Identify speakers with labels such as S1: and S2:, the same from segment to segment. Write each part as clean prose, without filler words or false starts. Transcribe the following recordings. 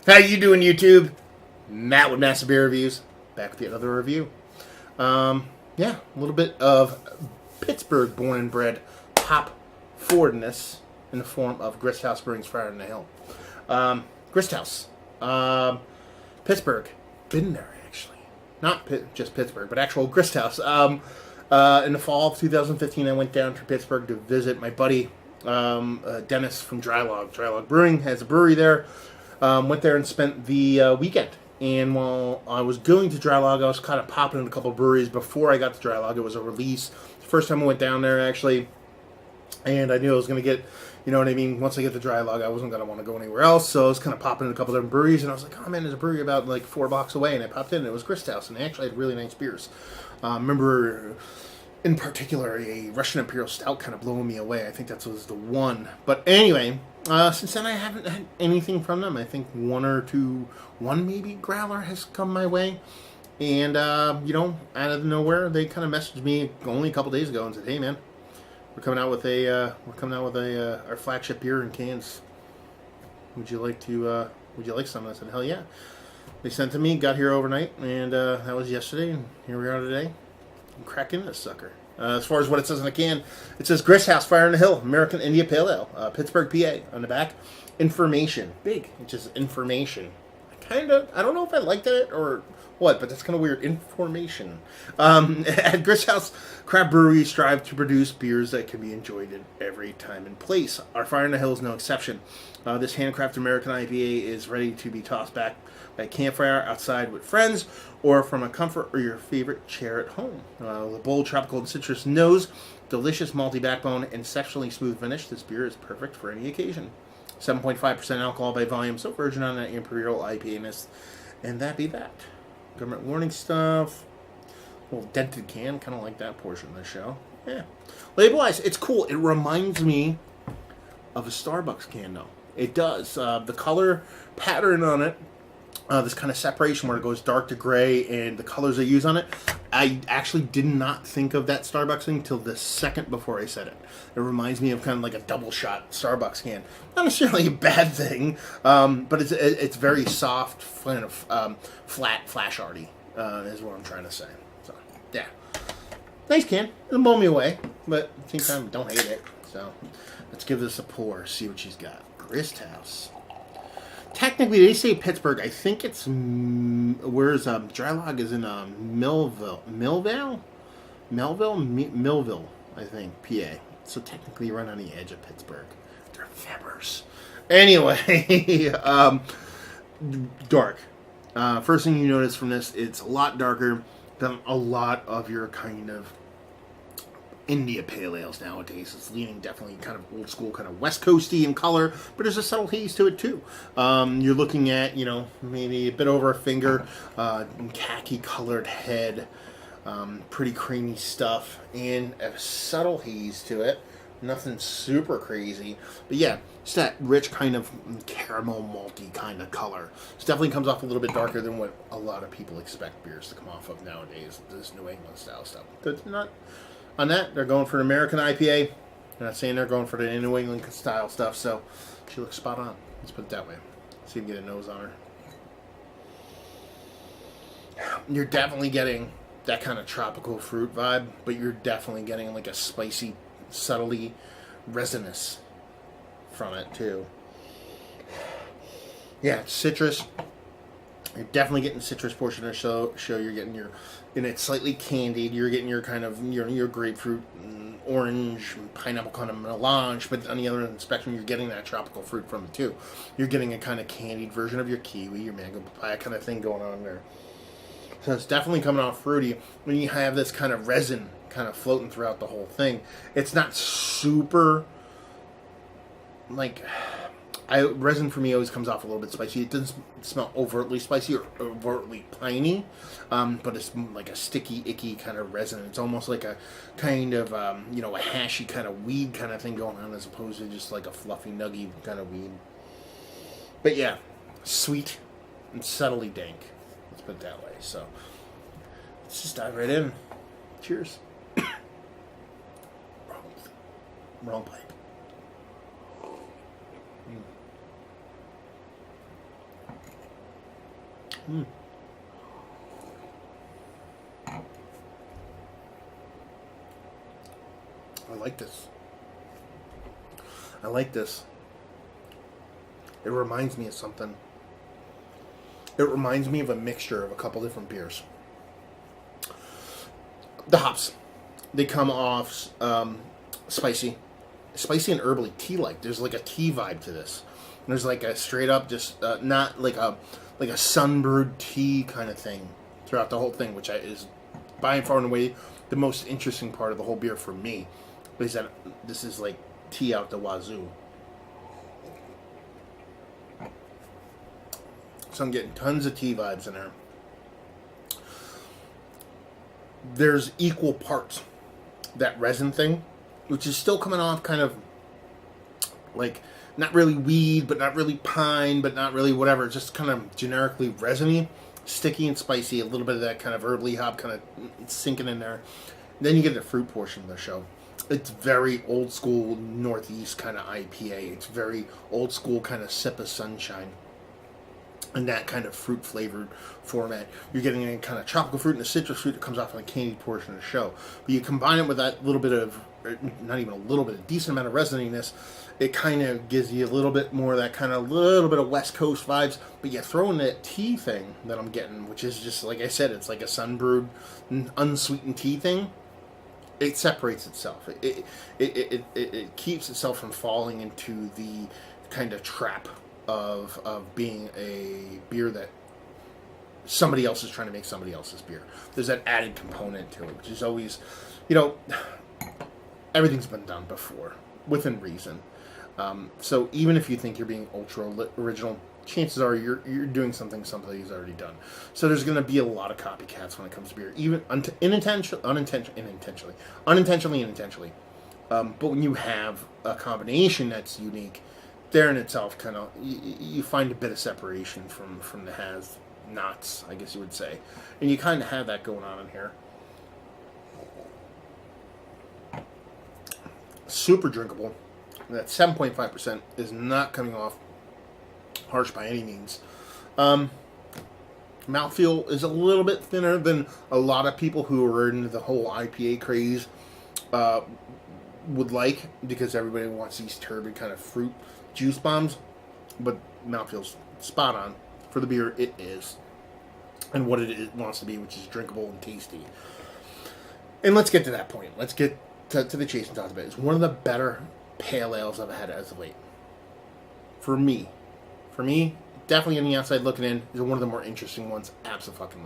S1: How you doing, YouTube? Matt with Massive Beer Reviews, back with another review. Yeah, a little bit of Pittsburgh born and bred hop forwardness in the form of Grist House Brewing's Fire in the Hill. Grist House, Pittsburgh, been there actually, not just Pittsburgh, but actual Grist House. In the fall of 2015, I went down to Pittsburgh to visit my buddy Dennis from Drylog Brewing has a brewery there. Went there and spent the weekend. And while I was going to Drylog, I was kind of popping in a couple breweries before I got to Drylog. It was a release. First time I went down there, actually. And I knew I was going to get, you know what I mean, once I get to Drylog, I wasn't going to want to go anywhere else. So I was kind of popping in a couple different breweries. And I was like, oh man, there's a brewery about like 4 blocks away. And I popped in and it was Grist House. And they actually had really nice beers. Remember, in particular, a Russian Imperial Stout kind of blowing me away. I think that was the one. But anyway, since then I haven't had anything from them. I think one maybe growler has come my way. And, you know, out of nowhere, they kind of messaged me only a couple days ago and said, hey man, we're coming out with our flagship beer in cans. Would you like some? I said, hell yeah. They sent it to me, got here overnight, and that was yesterday, and here we are today. I'm cracking this sucker. As far as what it says in the can, it says Grist House Fire in the Hill, American India Pale Ale, Pittsburgh, PA. On the back, information. Big. It's just information. I don't know if I liked it or what, but that's kind of weird. Information. At Grist House, craft breweries strive to produce beers that can be enjoyed at every time and place. Our Fire in the Hill is no exception. This handcrafted American IPA is ready to be tossed back by a campfire outside with friends or from a comfort or your favorite chair at home. The bold tropical and citrus nose, delicious malty backbone, and exceptionally smooth finish, this beer is perfect for any occasion. 7.5% alcohol by volume, so verging on that Imperial IPA-ness. And that be that. Government warning stuff. Little dented can, kind of like that portion of the show. Yeah. Label-wise, it's cool. It reminds me of a Starbucks can, though. It does. The color pattern on it, this kind of separation where it goes dark to gray, and the colors they use on it, I actually did not think of that Starbucks thing till the second before I said it. It reminds me of kind of like a double shot Starbucks can. Not necessarily a bad thing, but it's very soft, kind of flat, flash arty, is what I'm trying to say. So, yeah. Nice can. It'll blow me away, but at the same time, don't hate it. So, let's give this a pour, see what she's got. Grist House. Technically, they say Pittsburgh. I think it's where's Drylog is in Millville, I think, PA. So technically, right on the edge of Pittsburgh. They're Febbers. Anyway, dark. First thing you notice from this, it's a lot darker than a lot of your kind of India Pale Ales nowadays. It's leaning definitely kind of old school, kind of West Coasty in color, but there's a subtle haze to it too. You're looking at, you know, maybe a bit over a finger, khaki colored head, pretty creamy stuff, and a subtle haze to it. Nothing super crazy, but yeah, it's that rich kind of caramel malty kind of color. It definitely comes off a little bit darker than what a lot of people expect beers to come off of nowadays. This New England style stuff. That's not. On that, they're going for an American IPA. I'm not saying they're going for the New England style stuff, so she looks spot on. Let's put it that way. See if we can get a nose on her. You're definitely getting that kind of tropical fruit vibe, but you're definitely getting like a spicy, subtly resinous from it too. Yeah, it's citrus. You're definitely getting the citrus portion of the show. You're getting and it's slightly candied. You're getting your kind of your grapefruit, orange, pineapple kind of melange. But on the other end of the spectrum, you're getting that tropical fruit from it too. You're getting a kind of candied version of your kiwi, your mango papaya kind of thing going on there. So it's definitely coming off fruity. When you have this kind of resin kind of floating throughout the whole thing, it's not super like. Resin for me always comes off a little bit spicy. It doesn't smell overtly spicy or overtly piney, but it's like a sticky, icky kind of resin. It's almost like a kind of, a hashy kind of weed kind of thing going on as opposed to just like a fluffy, nuggy kind of weed. But yeah, sweet and subtly dank. Let's put it that way. So let's just dive right in. Cheers. Wrong pipe. Mm. I like this. I like this. It reminds me of something. It reminds me of a mixture of a couple different beers. The hops, they come off spicy and herbally tea-like. There's like a tea vibe to this. There's like a straight up, just not like a sun-brewed tea kind of thing throughout the whole thing, which is by and far and away the most interesting part of the whole beer for me. Is that this is like tea out the wazoo. So I'm getting tons of tea vibes in there. There's equal parts that resin thing, which is still coming off kind of like not really weed, but not really pine, but not really whatever. Just kind of generically resiny, sticky and spicy. A little bit of that kind of herbally hop kind of sinking in there. Then you get the fruit portion of the show. It's very old school Northeast kind of IPA. It's very old school kind of sip of sunshine. And that kind of fruit flavored format. You're getting a kind of tropical fruit and the citrus fruit that comes off in the candied portion of the show. But you combine it with that little bit of, not even a little bit, a decent amount of resininess. It kind of gives you a little bit more of that kind of little bit of West Coast vibes. But you throw in that tea thing that I'm getting, which is just, like I said, it's like a sun-brewed, unsweetened tea thing. It separates itself. It keeps itself from falling into the kind of trap of being a beer that somebody else is trying to make somebody else's beer. There's that added component to it, which is always, everything's been done before, within reason. So even if you think you're being ultra original, chances are you're doing something somebody's already done. So there's going to be a lot of copycats when it comes to beer, even unintentionally and intentionally. But when you have a combination that's unique, there in itself, kind of you find a bit of separation from the has-nots, I guess you would say, and you kind of have that going on in here. Super drinkable. That 7.5% is not coming off harsh by any means. Mouthfeel is a little bit thinner than a lot of people who are into the whole IPA craze would like, because everybody wants these turbid kind of fruit juice bombs, but mouthfeel's spot on for the beer. It is, and what it wants to be, which is drinkable and tasty. And let's get to that point. Let's get to the chase and talk about it. It's one of the better pale ales I've had as of late. For me, definitely on the outside looking in, is one of the more interesting ones. Absolutely.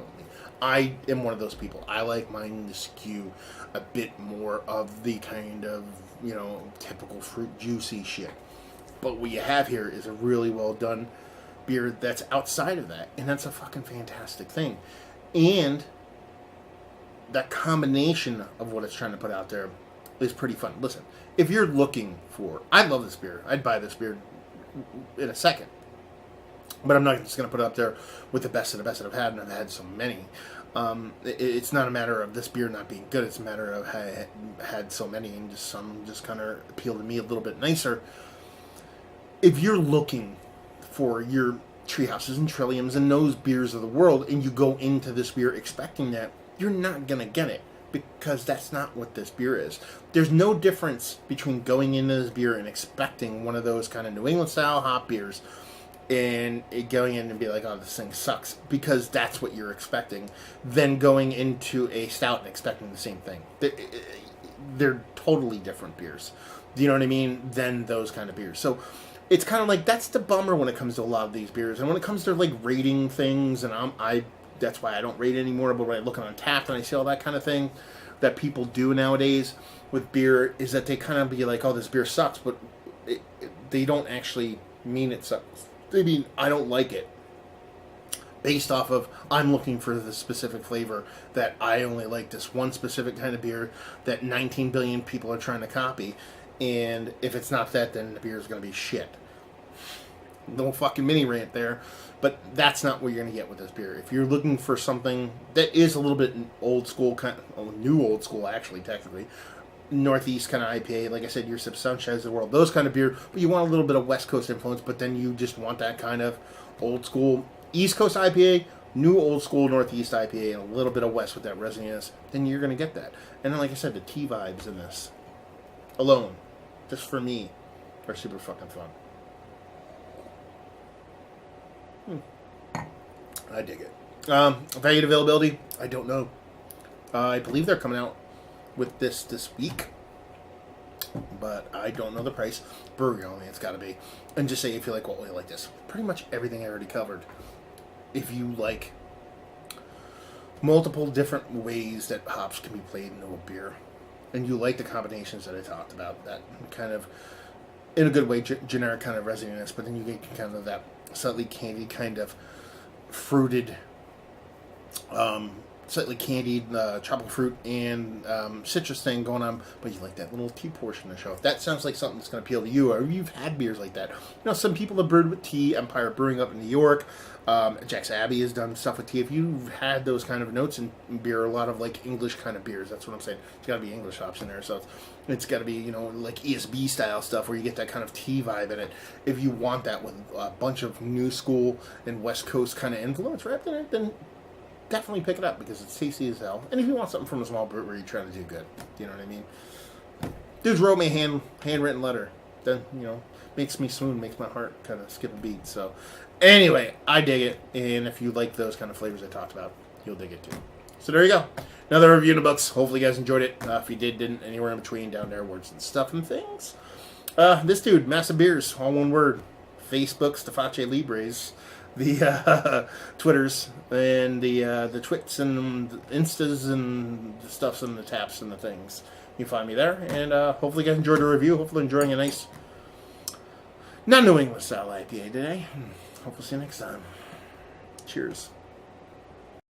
S1: I am one of those people. I like mine to skew a bit more of the kind of, typical fruit juicy shit. But what you have here is a really well done beer that's outside of that. And that's a fucking fantastic thing. And that combination of what it's trying to put out there is pretty fun. Listen, if you're looking for... I love this beer. I'd buy this beer in a second. But I'm not just going to put it up there with the best of the best that I've had, and I've had so many. It's not a matter of this beer not being good. It's a matter of I had so many, and some just kind of appeal to me a little bit nicer. If you're looking for your Treehouses and Trilliums and those beers of the world, and you go into this beer expecting that, you're not going to get it, because that's not what this beer is. There's no difference between going into this beer and expecting one of those kind of New England style hop beers and going in and be like, oh, this thing sucks, because that's what you're expecting, than going into a stout and expecting the same thing. They're totally different beers. Do you know what I mean? Than those kind of beers. So it's kind of like, that's the bummer when it comes to a lot of these beers. And when it comes to like rating things, and that's why I don't rate anymore, but when I look on Untappd and I see all that kind of thing that people do nowadays with beer, is that they kind of be like, oh, this beer sucks, but they don't actually mean it sucks. They mean, I don't like it, based off of, I'm looking for the specific flavor, that I only like this one specific kind of beer that 19 billion people are trying to copy, and if it's not that, then the beer is going to be shit. No fucking mini rant there, but that's not what you're going to get with this beer. If you're looking for something that is a little bit old school, kind of new old school, actually, technically, Northeast kind of IPA, like I said, your Sunshines of the World, those kind of beer, but you want a little bit of West Coast influence, but then you just want that kind of old school East Coast IPA, new old school Northeast IPA, and a little bit of West with that resininess, then you're going to get that. And then, like I said, the tea vibes in this alone, just for me, are super fucking fun. I dig it. Value and availability, I don't know. I believe they're coming out with this week, but I don't know the price. Brewery only, it's got to be. And just say if you like what we like this. Pretty much everything I already covered. If you like multiple different ways that hops can be played into a beer, and you like the combinations that I talked about, that kind of, in a good way, generic kind of resininess, but then you get kind of that slightly candy kind of fruited, slightly candied tropical fruit and citrus thing going on, but you like that little tea portion of the show. If that sounds like something that's going to appeal to you, or you've had beers like that. Some people have brewed with tea. Empire Brewing up in New York. Jack's Abbey has done stuff with tea. If you've had those kind of notes in beer, a lot of like English kind of beers, that's what I'm saying. It's got to be English hops in there, so it's got to be, like ESB style stuff where you get that kind of tea vibe in it. If you want that with a bunch of new school and West Coast kind of influence wrapped in it, then definitely pick it up because it's tasty as hell. And if you want something from a small brewery, you're trying to do good. You know what I mean? Dude wrote me a handwritten letter. Then, makes me swoon, makes my heart kind of skip a beat. So, anyway, I dig it. And if you like those kind of flavors I talked about, you'll dig it too. So there you go. Another review in the books. Hopefully you guys enjoyed it. If you didn't, anywhere in between, down there, words and stuff and things. This dude, Massive Beers, all one word. Facebook, Staface Libres. The Twitters and the Twits and the Instas and the stuffs and the taps and the things. You can find me there. And hopefully you guys enjoyed the review. Hopefully enjoying a nice non-New England style IPA today. Hope we'll see you next time. Cheers.